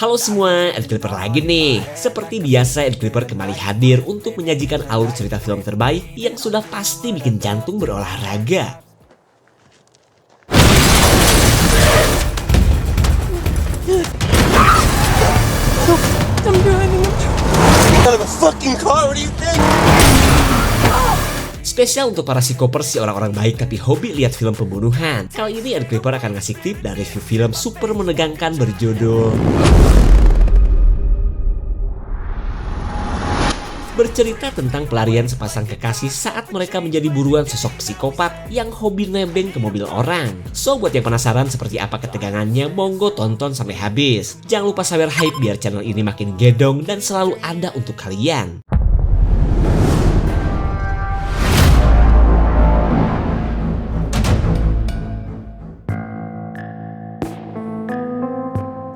Halo semua, Ed Clipper lagi nih. Seperti biasa, Ed Clipper kembali hadir untuk menyajikan alur cerita film terbaik yang sudah pasti bikin jantung berolahraga. Spesial untuk para psikopers si orang-orang baik tapi hobi lihat film pembunuhan. Kali ini Ed Clipper akan ngasih tip dari review film super menegangkan berjudul bercerita tentang pelarian sepasang kekasih saat mereka menjadi buruan sosok psikopat yang hobi nebeng ke mobil orang. So buat yang penasaran seperti apa ketegangannya, monggo tonton sampai habis. Jangan lupa sawer hype biar channel ini makin gedong dan selalu ada untuk kalian.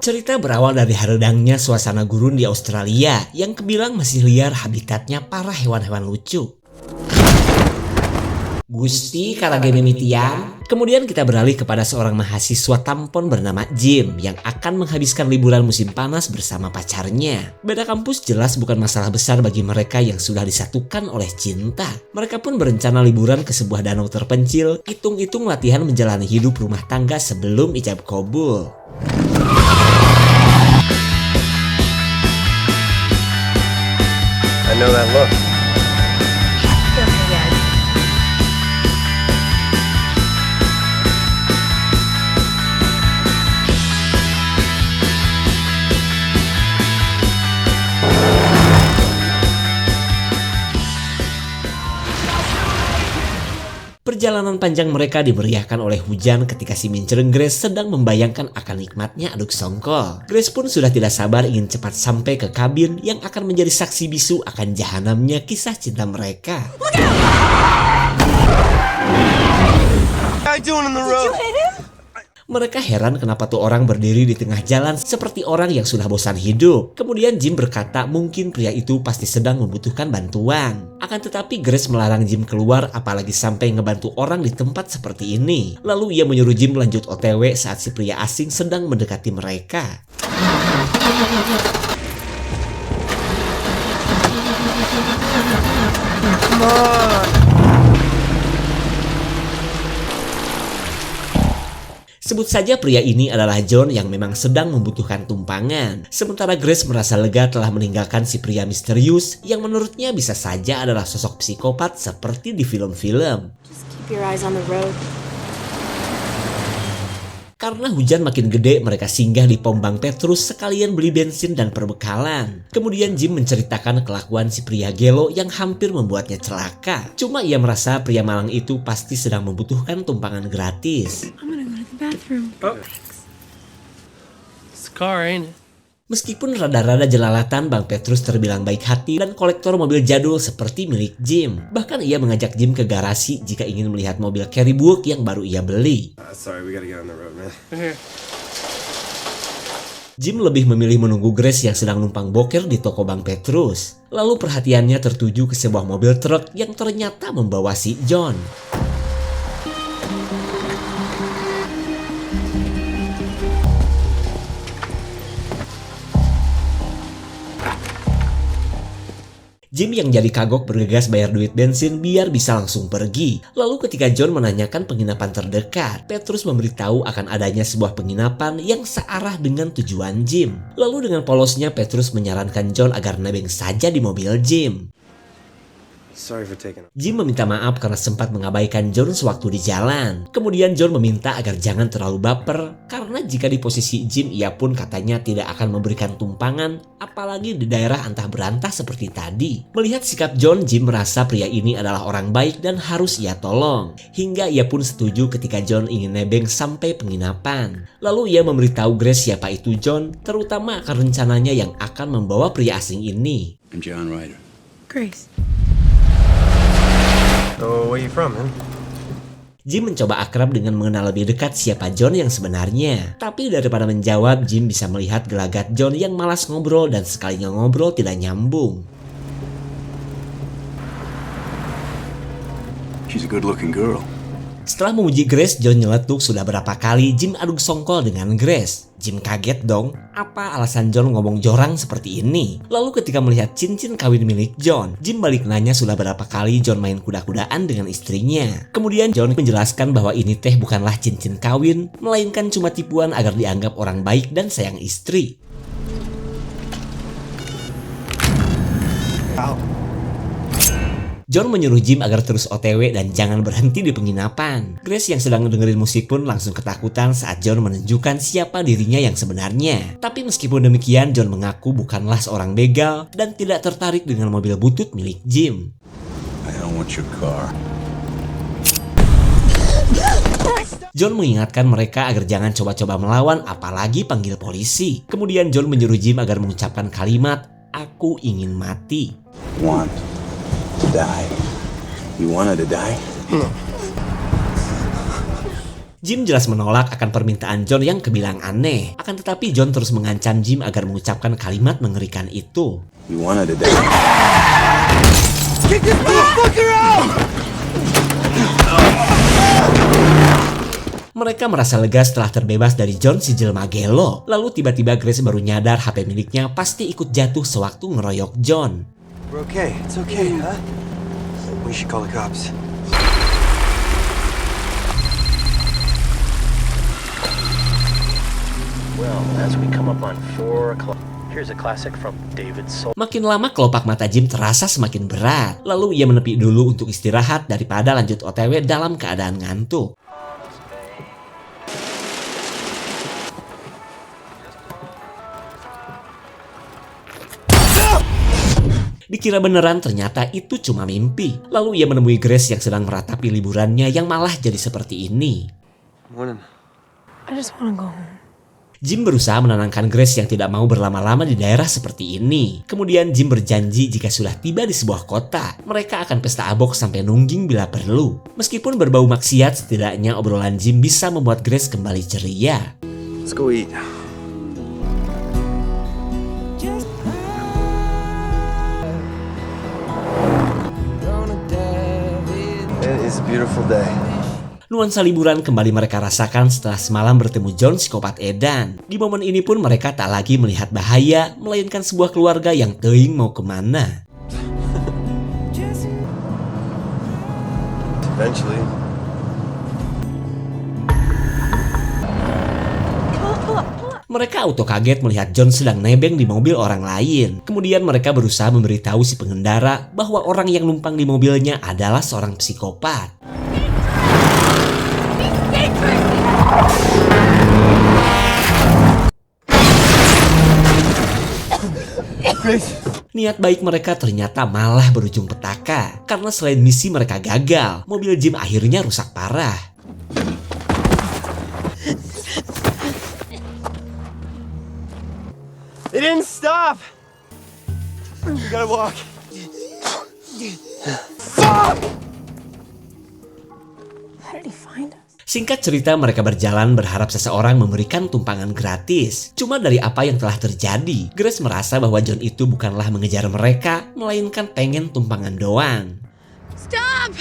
Cerita berawal dari haredangnya suasana gurun di Australia yang kebilang masih liar habitatnya para hewan-hewan lucu. Gusti karage mimitian. Kemudian kita beralih kepada seorang mahasiswa tampon bernama Jim yang akan menghabiskan liburan musim panas bersama pacarnya. Beda kampus jelas bukan masalah besar bagi mereka yang sudah disatukan oleh cinta. Mereka pun berencana liburan ke sebuah danau terpencil, hitung-hitung latihan menjalani hidup rumah tangga sebelum ijab kabul. I know that look. Perjalanan panjang mereka dimeriahkan oleh hujan ketika si mincereng Grace sedang membayangkan akan nikmatnya aduk songkol. Grace pun sudah tidak sabar ingin cepat sampai ke kabin yang akan menjadi saksi bisu akan jahanamnya kisah cinta mereka. Mereka heran kenapa tuh orang berdiri di tengah jalan seperti orang yang sudah bosan hidup. Kemudian Jim berkata mungkin pria itu pasti sedang membutuhkan bantuan. Akan tetapi Grace melarang Jim keluar apalagi sampai ngebantu orang di tempat seperti ini. Lalu ia menyuruh Jim lanjut OTW saat si pria asing sedang mendekati mereka. Sebut saja pria ini adalah John yang memang sedang membutuhkan tumpangan. Sementara Grace merasa lega telah meninggalkan si pria misterius yang menurutnya bisa saja adalah sosok psikopat seperti di film-film. Karena hujan makin gede, mereka singgah di pom Bang Petrus sekalian beli bensin dan perbekalan. Kemudian Jim menceritakan kelakuan si pria gelo yang hampir membuatnya celaka. Cuma ia merasa pria malang itu pasti sedang membutuhkan tumpangan gratis. Meskipun rada-rada jelalatan, Bang Petrus terbilang baik hati dan kolektor mobil jadul seperti milik Jim. Bahkan ia mengajak Jim ke garasi jika ingin melihat mobil Carrybook yang baru ia beli. Jim lebih memilih menunggu Grace yang sedang numpang boker di toko Bang Petrus. Lalu perhatiannya tertuju ke sebuah mobil truk yang ternyata membawa si John. Jim yang jadi kagok bergegas bayar duit bensin biar bisa langsung pergi. Lalu ketika John menanyakan penginapan terdekat, Petrus memberitahu akan adanya sebuah penginapan yang searah dengan tujuan Jim. Lalu dengan polosnya Petrus menyarankan John agar nebeng saja di mobil Jim. Jim meminta maaf karena sempat mengabaikan John sewaktu di jalan. Kemudian John meminta agar jangan terlalu baper karena jika di posisi Jim ia pun katanya tidak akan memberikan tumpangan apalagi di daerah antah berantah seperti tadi. Melihat sikap John, Jim merasa pria ini adalah orang baik dan harus ia tolong. Hingga ia pun setuju ketika John ingin nebeng sampai penginapan. Lalu ia memberitahu Grace siapa itu John, terutama akan rencananya yang akan membawa pria asing ini. I'm John Ryder. Grace. So, where you from, man? Jim mencoba akrab dengan mengenal lebih dekat siapa John yang sebenarnya. Tapi daripada menjawab, Jim bisa melihat gelagat John yang malas ngobrol dan sekalinya ngobrol tidak nyambung. She's a good-looking girl. Setelah memuji Grace, John nyeletuk sudah berapa kali Jim adu songkol dengan Grace. Jim kaget dong, apa alasan John ngomong jorang seperti ini? Lalu ketika melihat cincin kawin milik John, Jim balik nanya sudah berapa kali John main kuda-kudaan dengan istrinya. Kemudian John menjelaskan bahwa ini teh bukanlah cincin kawin, melainkan cuma tipuan agar dianggap orang baik dan sayang istri. John menyuruh Jim agar terus OTW dan jangan berhenti di penginapan. Grace yang sedang dengerin musik pun langsung ketakutan saat John menunjukkan siapa dirinya yang sebenarnya. Tapi meskipun demikian, John mengaku bukanlah seorang begal dan tidak tertarik dengan mobil butut milik Jim. I don't want your car. John mengingatkan mereka agar jangan coba-coba melawan apalagi panggil polisi. Kemudian John menyuruh Jim agar mengucapkan kalimat, "Aku ingin mati." Want to die? You wanted to die? Jim jelas menolak akan permintaan John yang kebilang aneh. Akan tetapi John terus mengancam Jim agar mengucapkan kalimat mengerikan itu. You wanted to die? Kick this motherfucker out! Mereka merasa lega setelah terbebas dari John si jelma gelo. Lalu tiba-tiba Grace baru nyadar HP miliknya pasti ikut jatuh sewaktu ngeroyok John. We're okay. It's okay, huh? We should call the cops. Well, as we come up on 4 o'clock, here's a classic from David Soul. Makin lama kelopak mata Jim terasa semakin berat. Lalu ia menepi dulu untuk istirahat daripada lanjut OTW dalam keadaan ngantuk. Dikira beneran, ternyata itu cuma mimpi. Lalu ia menemui Grace yang sedang meratapi liburannya yang malah jadi seperti ini. Morning. I just wanna go home. Jim berusaha menenangkan Grace yang tidak mau berlama-lama di daerah seperti ini. Kemudian Jim berjanji jika sudah tiba di sebuah kota, mereka akan pesta abok sampai nungging bila perlu. Meskipun berbau maksiat, setidaknya obrolan Jim bisa membuat Grace kembali ceria. Let's go eat. It is a beautiful day. Nuansa liburan kembali mereka rasakan setelah semalam bertemu John psikopat edan. Di momen ini pun mereka tak lagi melihat bahaya, melainkan sebuah keluarga yang teuing mau kemana. Eventually. Mereka auto kaget melihat John sedang nebeng di mobil orang lain. Kemudian mereka berusaha memberitahu si pengendara bahwa orang yang numpang di mobilnya adalah seorang psikopat. Niat baik mereka ternyata malah berujung petaka. Karena selain misi mereka gagal, mobil Jim akhirnya rusak parah. It didn't stop. We gotta walk. Fuck! How did he find us? Singkat cerita, mereka berjalan berharap seseorang memberikan tumpangan gratis. Cuma dari apa yang telah terjadi, Grace merasa bahwa John itu bukanlah mengejar mereka, melainkan pengen tumpangan doang. Stop!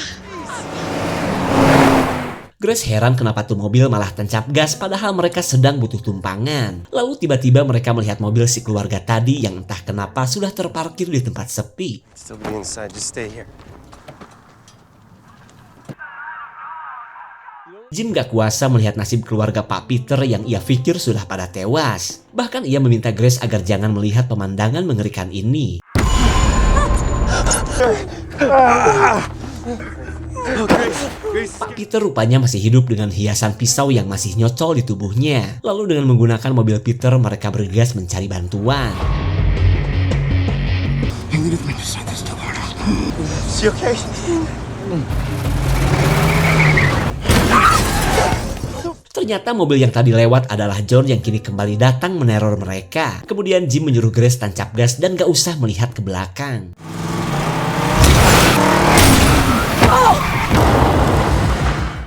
Grace heran kenapa tuh mobil malah tancap gas padahal mereka sedang butuh tumpangan. Lalu tiba-tiba mereka melihat mobil si keluarga tadi yang entah kenapa sudah terparkir di tempat sepi. Still be inside. Just stay here. Jim gak kuasa melihat nasib keluarga Pak Peter yang ia pikir sudah pada tewas. Bahkan ia meminta Grace agar jangan melihat pemandangan mengerikan ini. Pak Peter rupanya masih hidup dengan hiasan pisau yang masih nyocol di tubuhnya. Lalu dengan menggunakan mobil Peter, mereka bergegas mencari bantuan. Is she okay? Ternyata mobil yang tadi lewat adalah John yang kini kembali datang meneror mereka. Kemudian Jim menyuruh Grace tancap gas dan gak usah melihat ke belakang.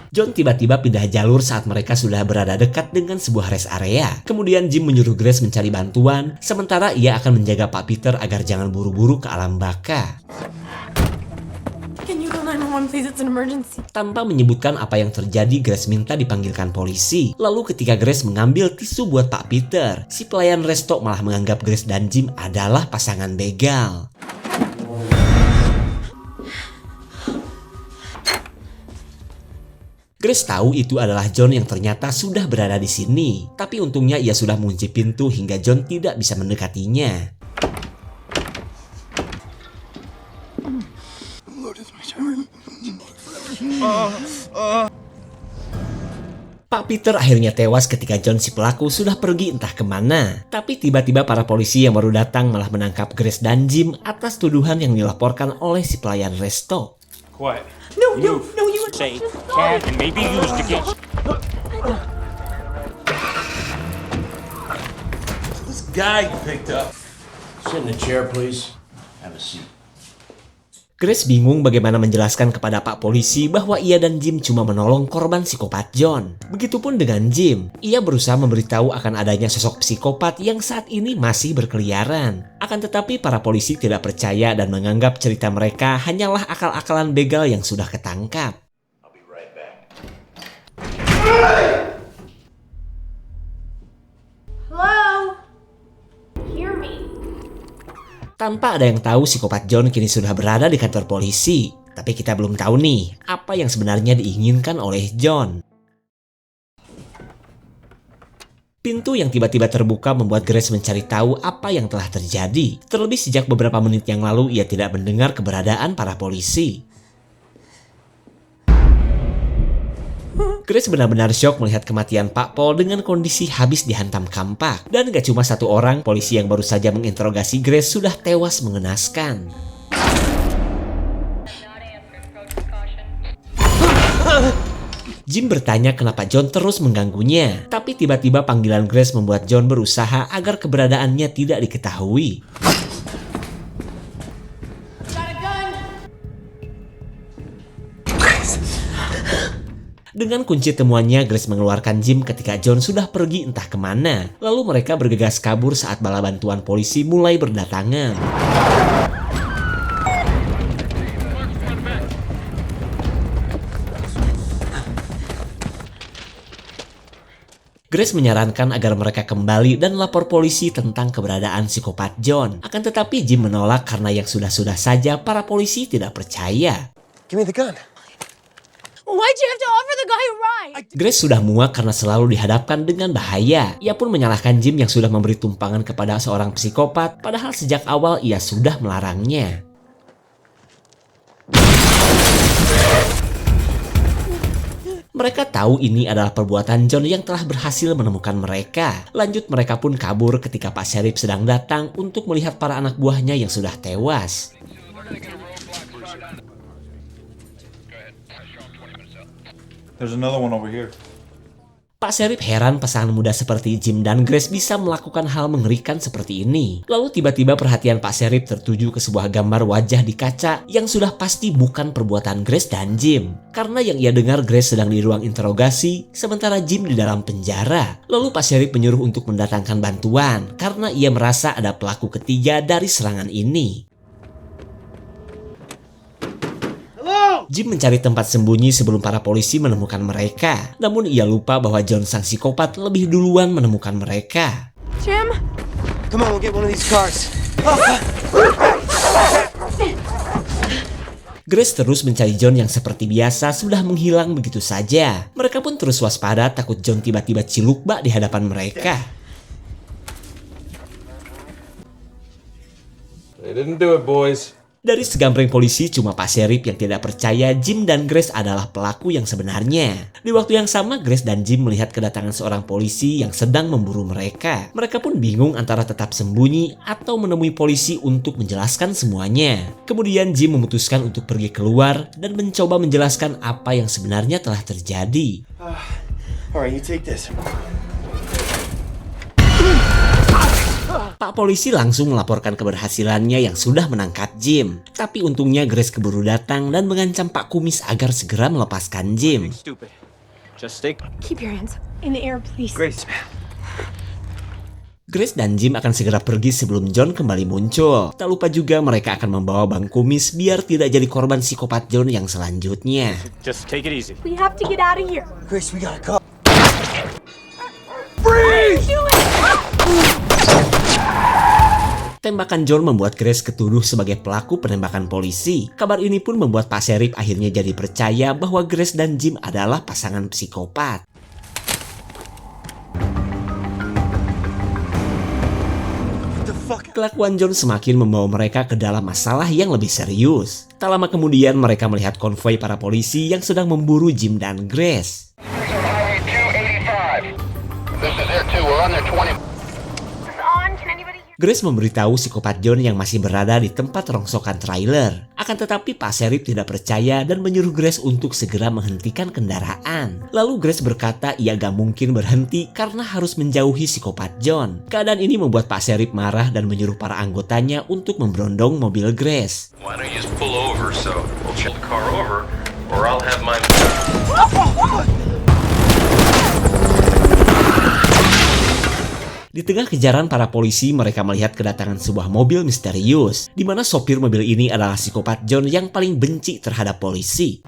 John tiba-tiba pindah jalur saat mereka sudah berada dekat dengan sebuah rest area. Kemudian Jim menyuruh Grace mencari bantuan, sementara ia akan menjaga Pak Peter agar jangan buru-buru ke alam baka. Can you call 911, please? It's an emergency. Tanpa menyebutkan apa yang terjadi, Grace minta dipanggilkan polisi. Lalu ketika Grace mengambil tisu buat Pak Peter, si pelayan resto malah menganggap Grace dan Jim adalah pasangan begal. Grace tahu itu adalah John yang ternyata sudah berada di sini. Tapi untungnya ia sudah mengunci pintu hingga John tidak bisa mendekatinya. Pak Peter akhirnya tewas ketika John si pelaku sudah pergi entah kemana. Tapi tiba-tiba para polisi yang baru datang malah menangkap Grace dan Jim atas tuduhan yang dilaporkan oleh si pelayan resto. Quiet. No, you were Say cat and maybe used against. This guy picked up. Sit in the chair, please. Have a seat. Grace bingung bagaimana menjelaskan kepada Pak Polisi bahwa ia dan Jim cuma menolong korban psikopat John. Begitupun dengan Jim, ia berusaha memberitahu akan adanya sosok psikopat yang saat ini masih berkeliaran. Akan tetapi para polisi tidak percaya dan menganggap cerita mereka hanyalah akal-akalan begal yang sudah ketangkap. I'll be right back. Hello? Hear me. Tanpa ada yang tahu, psikopat John kini sudah berada di kantor polisi. Tapi kita belum tahu nih, apa yang sebenarnya diinginkan oleh John. Pintu yang tiba-tiba terbuka membuat Grace mencari tahu apa yang telah terjadi. Terlebih sejak beberapa menit yang lalu ia tidak mendengar keberadaan para polisi. Grace benar-benar syok melihat kematian Pak Paul dengan kondisi habis dihantam kampak. Dan gak cuma satu orang, polisi yang baru saja menginterogasi Grace sudah tewas mengenaskan. Jim bertanya kenapa John terus mengganggunya. Tapi tiba-tiba panggilan Grace membuat John berusaha agar keberadaannya tidak diketahui. Dengan kunci temuannya, Grace mengeluarkan Jim ketika John sudah pergi entah kemana. Lalu mereka bergegas kabur saat bala bantuan polisi mulai berdatangan. Grace menyarankan agar mereka kembali dan lapor polisi tentang keberadaan psikopat John. Akan tetapi Jim menolak karena yang sudah-sudah saja para polisi tidak percaya. Give me the gun. Why'd you have to offer the guy a ride? Grace sudah muak karena selalu dihadapkan dengan bahaya. Ia pun menyalahkan Jim yang sudah memberi tumpangan kepada seorang psikopat, padahal sejak awal ia sudah melarangnya. Mereka tahu ini adalah perbuatan John yang telah berhasil menemukan mereka. Lanjut mereka pun kabur ketika Pak Sheriff sedang datang untuk melihat para anak buahnya yang sudah tewas. There's another one over here. Pak Sheriff heran pasangan muda seperti Jim dan Grace bisa melakukan hal mengerikan seperti ini. Lalu tiba-tiba perhatian Pak Sheriff tertuju ke sebuah gambar wajah di kaca yang sudah pasti bukan perbuatan Grace dan Jim. Karena yang ia dengar Grace sedang di ruang interogasi, sementara Jim di dalam penjara. Lalu Pak Sheriff menyuruh untuk mendatangkan bantuan karena ia merasa ada pelaku ketiga dari serangan ini. Jim mencari tempat sembunyi sebelum para polisi menemukan mereka. Namun ia lupa bahwa John sang psikopat lebih duluan menemukan mereka. Jim? Come on, we'll get one of these cars. Grace terus mencari John yang seperti biasa sudah menghilang begitu saja. Mereka pun terus waspada takut John tiba-tiba ciluk bak di hadapan mereka. They didn't do it, boys. Dari segambreng polisi, cuma Pak Sheriff yang tidak percaya Jim dan Grace adalah pelaku yang sebenarnya. Di waktu yang sama, Grace dan Jim melihat kedatangan seorang polisi yang sedang memburu mereka. Mereka pun bingung antara tetap sembunyi atau menemui polisi untuk menjelaskan semuanya. Kemudian Jim memutuskan untuk pergi keluar dan mencoba menjelaskan apa yang sebenarnya telah terjadi. Alright, you take this. Pak polisi langsung melaporkan keberhasilannya yang sudah menangkap Jim. Tapi untungnya Grace keburu datang dan mengancam Pak Kumis agar segera melepaskan Jim. Stupid. Just stay. Keep your hands in the air, please. Grace, Grace dan Jim akan segera pergi sebelum John kembali muncul. Tak lupa juga mereka akan membawa bang kumis biar tidak jadi korban psikopat John yang selanjutnya. Just take it easy. We have to get out of here. Grace, we gotta go. Tembakan John membuat Grace ketuduh sebagai pelaku penembakan polisi. Kabar ini pun membuat Pak Sheriff akhirnya jadi percaya bahwa Grace dan Jim adalah pasangan psikopat. Kelakuan John semakin membawa mereka ke dalam masalah yang lebih serius. Tak lama kemudian mereka melihat konvoi para polisi yang sedang memburu Jim dan Grace. Grace memberitahu psikopat John yang masih berada di tempat rongsokan trailer. Akan tetapi Pak Sheriff tidak percaya dan menyuruh Grace untuk segera menghentikan kendaraan. Lalu Grace berkata ia gak mungkin berhenti karena harus menjauhi psikopat John. Keadaan ini membuat Pak Sheriff marah dan menyuruh para anggotanya untuk memberondong mobil Grace. Why don't you just pull over so we'll check the car over, or I'll have mine. Di tengah kejaran para polisi, mereka melihat kedatangan sebuah mobil misterius, di mana sopir mobil ini adalah psikopat John yang paling benci terhadap polisi.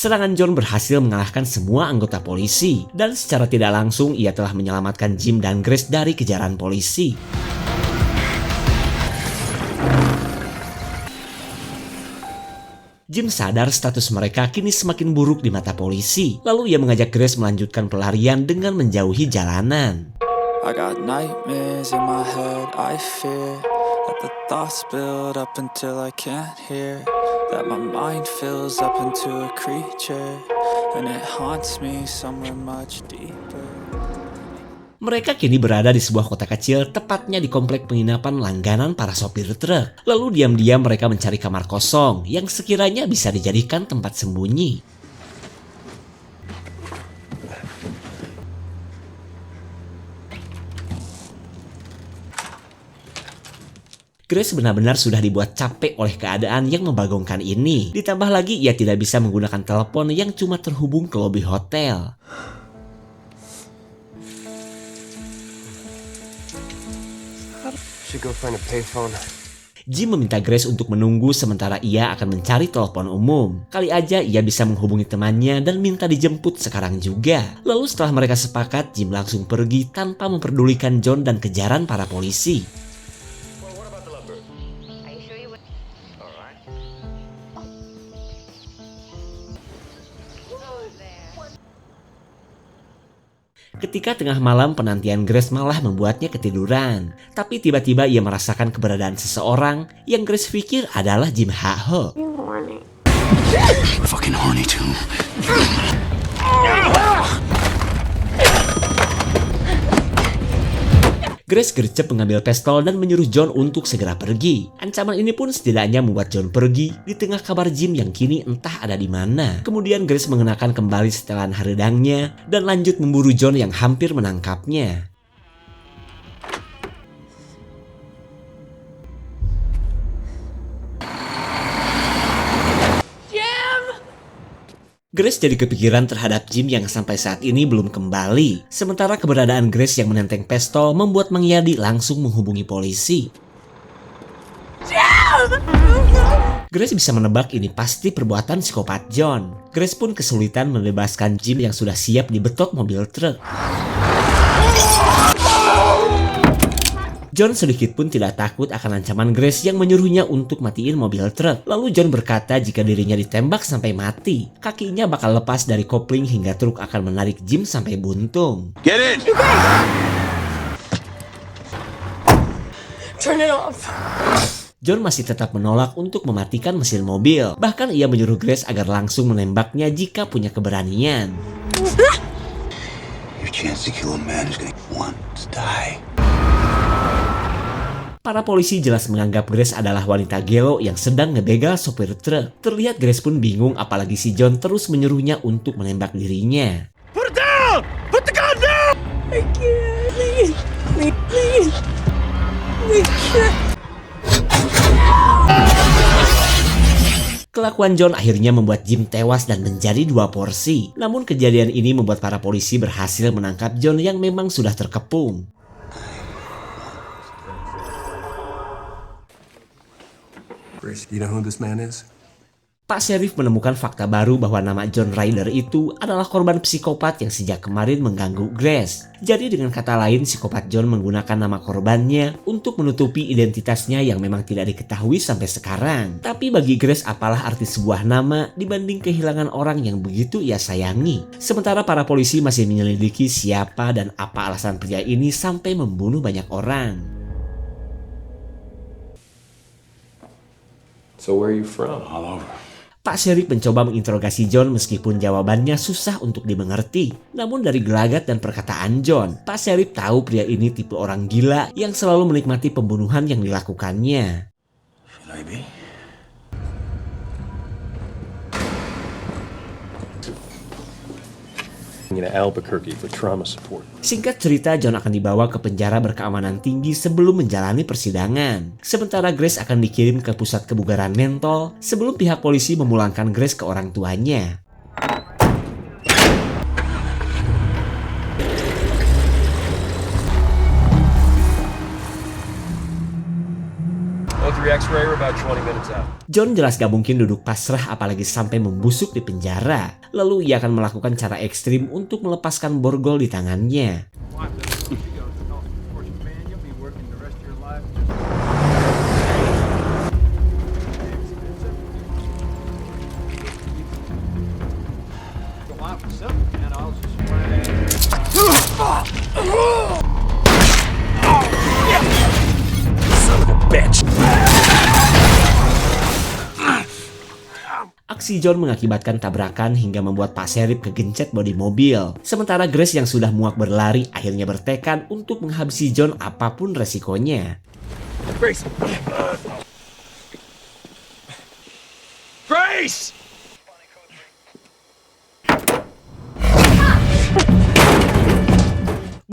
Serangan John berhasil mengalahkan semua anggota polisi, dan secara tidak langsung ia telah menyelamatkan Jim dan Grace dari kejaran polisi. Jim sadar status mereka kini semakin buruk di mata polisi, lalu ia mengajak Grace melanjutkan pelarian dengan menjauhi jalanan. I got nightmares in my head, I fear that the thoughts build up until I can't hear. That my mind fills up into a creature, and it haunts me somewhere much deeper. Mereka kini berada di sebuah kota kecil, tepatnya di komplek penginapan langganan para sopir truk. Lalu diam-diam mereka mencari kamar kosong yang sekiranya bisa dijadikan tempat sembunyi. Grace benar-benar sudah dibuat capek oleh keadaan yang membagongkan ini. Ditambah lagi ia tidak bisa menggunakan telepon yang cuma terhubung ke lobi hotel. Should go find a payphone. Jim meminta Grace untuk menunggu sementara ia akan mencari telepon umum. Kali aja ia bisa menghubungi temannya dan minta dijemput sekarang juga. Lalu setelah mereka sepakat, Jim langsung pergi tanpa memperdulikan John dan kejaran para polisi. Ketika tengah malam, penantian Grace malah membuatnya ketiduran. Tapi tiba-tiba ia merasakan keberadaan seseorang yang Grace pikir adalah Jim Ha-ho. Fucking horny too. Grace gercep mengambil pistol dan menyuruh John untuk segera pergi. Ancaman ini pun setidaknya membuat John pergi di tengah kabar Jim yang kini entah ada di mana. Kemudian Grace mengenakan kembali setelan haredangnya dan lanjut memburu John yang hampir menangkapnya. Grace jadi kepikiran terhadap Jim yang sampai saat ini belum kembali. Sementara keberadaan Grace yang menenteng pistol membuat Mang Yadi langsung menghubungi polisi. Jim! Grace bisa menebak ini pasti perbuatan psikopat John. Grace pun kesulitan membebaskan Jim yang sudah siap dibetot mobil truk. John sedikit pun tidak takut akan ancaman Grace yang menyuruhnya untuk matiin mobil truk. Lalu John berkata jika dirinya ditembak sampai mati, kakinya bakal lepas dari kopling hingga truk akan menarik Jim sampai buntung. Get in! Turn it off. John masih tetap menolak untuk mematikan mesin mobil. Bahkan ia menyuruh Grace agar langsung menembaknya jika punya keberanian. Your chance to kill a man who's gonna want to die. Para polisi jelas menganggap Grace adalah wanita gelo yang sedang ngebegal sopir truk. Terlihat Grace pun bingung apalagi si John terus menyuruhnya untuk menembak dirinya. Put it down! down! Put the gun down! I can't. Please. Please. We can't. Kelakuan John akhirnya membuat Jim tewas dan menjadi 2 porsi. Namun kejadian ini membuat para polisi berhasil menangkap John yang memang sudah terkepung. Grace, you know who this man is? Pak Sheriff menemukan fakta baru bahwa nama John Ryder itu adalah korban psikopat yang sejak kemarin mengganggu Grace. Jadi dengan kata lain, psikopat John menggunakan nama korbannya untuk menutupi identitasnya yang memang tidak diketahui sampai sekarang. Tapi bagi Grace, apalah arti sebuah nama dibanding kehilangan orang yang begitu ia sayangi. Sementara para polisi masih menyelidiki siapa dan apa alasan pria ini sampai membunuh banyak orang. So where are you from? All over. Pak Sheriff mencoba menginterogasi John meskipun jawabannya susah untuk dimengerti. Namun dari gelagat dan perkataan John, Pak Sheriff tahu pria ini tipe orang gila yang selalu menikmati pembunuhan yang dilakukannya. Should I be? In Albuquerque for trauma support. Singkat cerita, John akan dibawa ke penjara berkeamanan tinggi sebelum menjalani persidangan. Sementara Grace akan dikirim ke pusat kebugaran mental sebelum pihak polisi memulangkan Grace ke orang tuanya. X-ray, we're about 20 minutes out. John jelas gak mungkin duduk pasrah apalagi sampai membusuk di penjara. Lalu ia akan melakukan cara ekstrim untuk melepaskan borgol di tangannya. Aksi John mengakibatkan tabrakan hingga membuat Pak Sheriff kegencet bodi mobil. Sementara Grace yang sudah muak berlari akhirnya bertekad untuk menghabisi John apapun resikonya. Grace! Grace!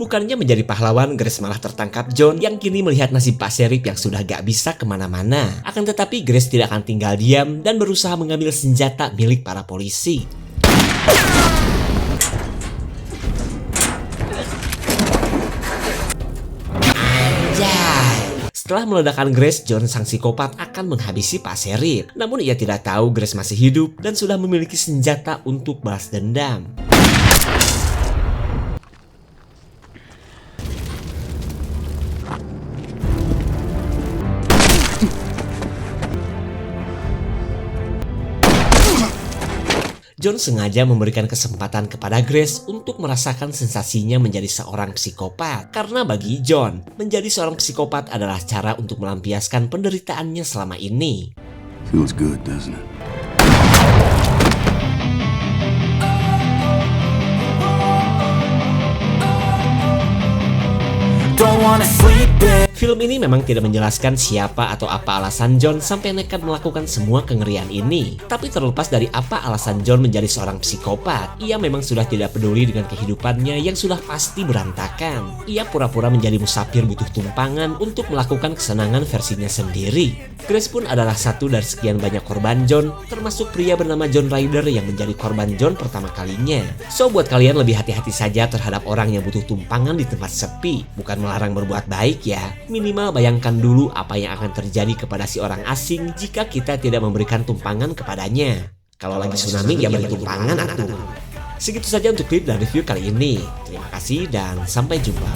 Bukannya menjadi pahlawan, Grace malah tertangkap John yang kini melihat nasib Pak Sheriff yang sudah gak bisa kemana-mana. Akan tetapi Grace tidak akan tinggal diam dan berusaha mengambil senjata milik para polisi. Anjay! Setelah meledakkan Grace, John sang psikopat akan menghabisi Pak Sheriff. Namun ia tidak tahu Grace masih hidup dan sudah memiliki senjata untuk balas dendam. John sengaja memberikan kesempatan kepada Grace untuk merasakan sensasinya menjadi seorang psikopat. Karena bagi John, menjadi seorang psikopat adalah cara untuk melampiaskan penderitaannya selama ini. Feels good, doesn't it? Don't wanna sleep in. Film ini memang tidak menjelaskan siapa atau apa alasan John sampai nekat melakukan semua kengerian ini. Tapi terlepas dari apa alasan John menjadi seorang psikopat, ia memang sudah tidak peduli dengan kehidupannya yang sudah pasti berantakan. Ia pura-pura menjadi musafir butuh tumpangan untuk melakukan kesenangan versinya sendiri. Grace pun adalah satu dari sekian banyak korban John, termasuk pria bernama John Ryder yang menjadi korban John pertama kalinya. So buat kalian lebih hati-hati saja terhadap orang yang butuh tumpangan di tempat sepi. Bukan melarang berbuat baik ya. Minimal bayangkan dulu apa yang akan terjadi kepada si orang asing jika kita tidak memberikan tumpangan kepadanya. Kalau lagi tsunami ya beri tumpangan atuh. Segitu saja untuk klip dan review kali ini. Terima kasih dan sampai jumpa.